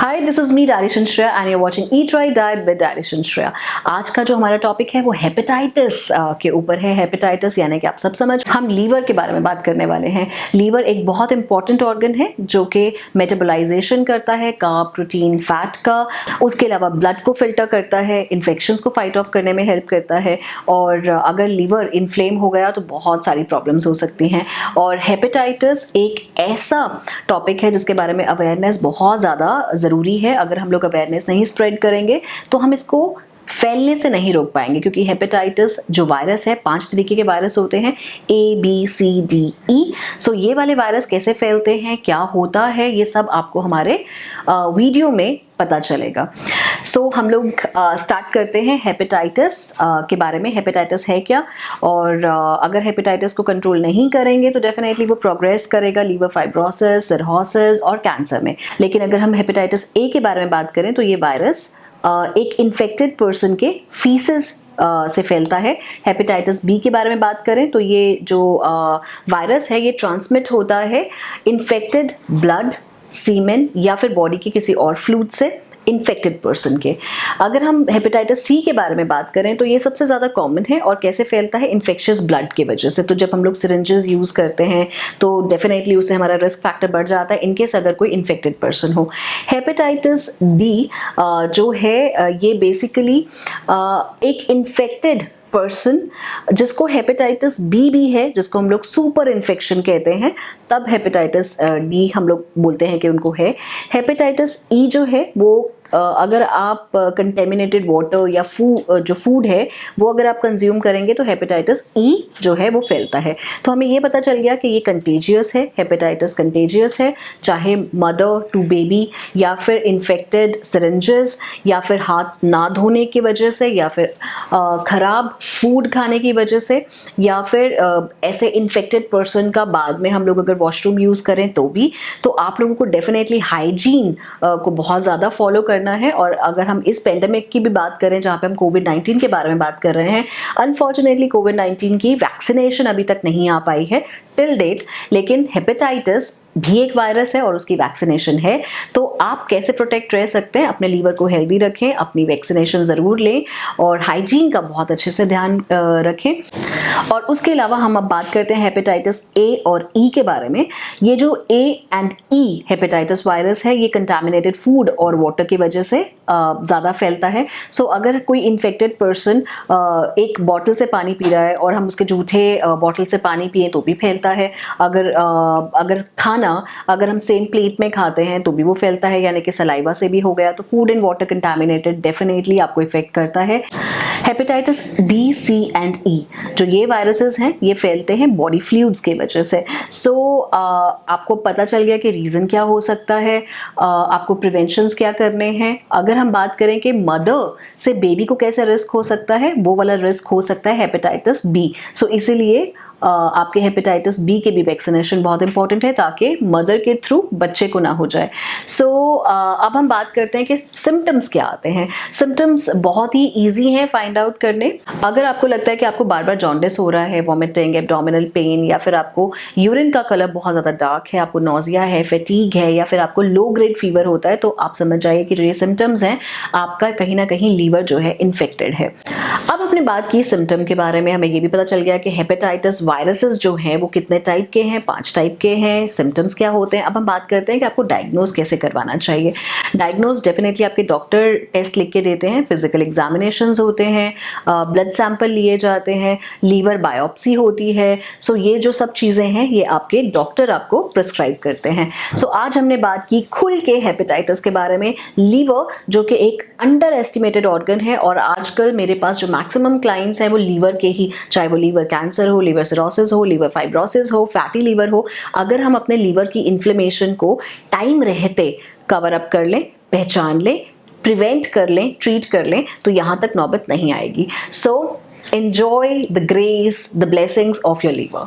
Hi, this is me dietitian Shreya and you watching eat right diet with dietitian Shreya. आज का जो हमारा topic है वो हेपेटाइटिस के ऊपर है। हेपेटाइटिस यानी कि आप सब समझ, हम लीवर के बारे में बात करने वाले हैं। लीवर एक बहुत इंपॉर्टेंट ऑर्गन है जो कि मेटाबोलाइजेशन करता है कार्ब, प्रोटीन, फैट का। उसके अलावा ब्लड को फिल्टर करता है, इन्फेक्शंस को फाइट ऑफ करने में हेल्प करता है। और अगर लीवर इन्फ्लेम हो गया तो बहुत सारी प्रॉब्लम्स हो सकती हैं। और हेपेटाइटिस एक ऐसा टॉपिक है जिसके बारे में अवेयरनेस बहुत ज़्यादा ज़रूरी है। अगर हम लोग अवेयरनेस नहीं स्प्रेड करेंगे तो हम इसको फैलने से नहीं रोक पाएंगे, क्योंकि हेपेटाइटिस जो वायरस है, 5 तरीके के वायरस होते हैं, ABCDE। सो ये वाले वायरस कैसे फैलते हैं, क्या होता है, ये सब आपको हमारे वीडियो में पता चलेगा। सो हम लोग स्टार्ट करते हैं हेपेटाइटिस के बारे में। हेपेटाइटिस है क्या, और अगर हेपेटाइटिस को कंट्रोल नहीं करेंगे तो डेफिनेटली वो प्रोग्रेस करेगा लीवर फाइब्रोसिस, सिरहोसिस और कैंसर में। लेकिन अगर हम हेपेटाइटिस ए के बारे में बात करें तो ये वायरस एक इन्फेक्टेड पर्सन के फीसेस से फैलता है। हेपेटाइटिस बी के बारे में बात करें तो ये जो वायरस है ये ट्रांसमिट होता है इन्फेक्टेड ब्लड, सीमेन या फिर बॉडी के किसी और फ्लूइड से इन्फेक्टेड पर्सन के। अगर हम हेपेटाइटिस सी के बारे में बात करें तो ये सबसे ज़्यादा कॉमन है और कैसे फैलता है, इन्फेक्शियस ब्लड की वजह से। तो जब हम लोग सिरिंजेस यूज़ करते हैं तो डेफिनेटली उससे हमारा रिस्क फैक्टर बढ़ जाता है इनकेस अगर कोई इन्फेक्टेड पर्सन हो। हेपेटाइटिस डी जो है ये बेसिकली एक इन्फेक्टेड पर्सन जिसको हेपेटाइटिस बी भी है, जिसको हम लोग सुपर इन्फेक्शन कहते हैं, तब हेपेटाइटिस डी हम लोग बोलते हैं कि उनको है। हेपेटाइटिस ई जो है वो अगर आप कंटेमिनेटेड वाटर या जो फूड है वो अगर आप कंज्यूम करेंगे तो हेपेटाइटिस ई जो है वो फैलता है। तो हमें ये पता चल गया कि ये कंटेजियस है, हेपेटाइटिस कंटेजियस है, चाहे मदर टू बेबी या फिर इन्फेक्टेड सिरिंजेस या फिर हाथ ना धोने की वजह से या फिर ख़राब फूड खाने की वजह से या फिर ऐसे इन्फेक्टेड पर्सन का बाद में हम लोग अगर वॉशरूम यूज़ करें तो भी। तो आप लोगों को डेफिनेटली हाइजीन को बहुत ज़्यादा फॉलो करना है। और अगर हम इस पेंडेमिक की भी बात करें जहाँ पे हम कोविड-19 के बारे में बात कर रहे हैं, अनफॉर्चुनेटली कोविड-19 की वैक्सीनेशन अभी तक नहीं आ पाई है टिल डेट, लेकिन हेपेटाइटिस भी एक वायरस है और उसकी वैक्सीनेशन है। तो आप कैसे प्रोटेक्ट रह सकते हैं, अपने लीवर को हेल्दी रखें, अपनी वैक्सीनेशन ज़रूर लें और हाइजीन का बहुत अच्छे से ध्यान रखें। और उसके अलावा हम अब बात करते हैं हेपेटाइटिस ए और ई के बारे में। ये जो A and E hepatitis virus है ये कंटामिनेटेड फूड और वाटर की वजह से ज़्यादा फैलता है। सो अगर कोई इन्फेक्टेड पर्सन एक बॉटल से पानी पी रहा है और हम उसके जूठे बॉटल से पानी पिए तो भी फैलता है। अगर खाना अगर हम सेम प्लेट में खाते हैं तो भी वो फैलता है, यानी कि सलाइवा से भी हो गया। तो food and water contaminated definitely आपको इफेक्ट करता है। हेपेटाइटिस बी, सी एंड ई जो ये वायरसेस हैं ये फैलते हैं बॉडी फ्लूइड्स की वजह से। सो आपको पता चल गया कि रीज़न क्या हो सकता है, आपको प्रिवेंशंस क्या करने हैं। अगर हम बात करें कि मदर से बेबी को कैसे रिस्क हो सकता है, वो वाला रिस्क हो सकता है हेपेटाइटिस बी। सो इसीलिए आपके हेपेटाइटिस बी के भी वैक्सीनेशन बहुत इंपॉर्टेंट है ताकि मदर के थ्रू बच्चे को ना हो जाए। सो अब हम बात करते हैं कि सिम्टम्स क्या आते हैं। सिम्टम्स बहुत ही इजी हैं फाइंड आउट करने। अगर आपको लगता है कि आपको बार बार जॉन्डिस हो रहा है, वॉमिटिंग, एब्डोमिनल पेन, या फिर आपको यूरिन का कलर बहुत ज़्यादा डार्क है, आपको नोजिया है, फैटीग है, या फिर आपको लो ग्रेड फीवर होता है, तो आप समझ जाइए कि जो ये सिम्टम्स हैं आपका कहीं ना कहीं लीवर जो है इन्फेक्टेड है। अब हमने बात की सिम्टम के बारे में, हमें ये भी पता चल गया कि हेपेटाइटिस वायरसेस जो हैं वो कितने टाइप के हैं, 5 टाइप के हैं, सिम्टम्स क्या होते हैं। अब हम बात करते हैं कि आपको डायग्नोज कैसे करवाना चाहिए। डायग्नोज डेफिनेटली आपके डॉक्टर टेस्ट लिख के देते हैं, फिजिकल एग्जामिनेशंस होते हैं, ब्लड सैंपल लिए जाते हैं, लीवर बायोप्सी होती है। सो ये जो सब चीज़ें हैं ये आपके डॉक्टर आपको प्रिस्क्राइब करते हैं। सो आज हमने बात की खुल के हेपेटाइटिस के बारे में। लीवर जो कि एक अंडर एस्टिमेटेड ऑर्गन है और आजकल मेरे पास जो मैक्सिमम क्लाइंट्स हैं वो लीवर के ही, चाहे वो लीवर कैंसर हो, लीवर सिरोसिस हो, लीवर फाइब्रोसिस हो, फैटी लीवर हो। अगर हम अपने लीवर की इन्फ्लेमेशन को टाइम रहते कवर अप कर लें, पहचान लें, प्रिवेंट कर लें, ट्रीट कर लें, तो यहाँ तक नौबत नहीं आएगी। So enjoy the grace, the blessings of your liver.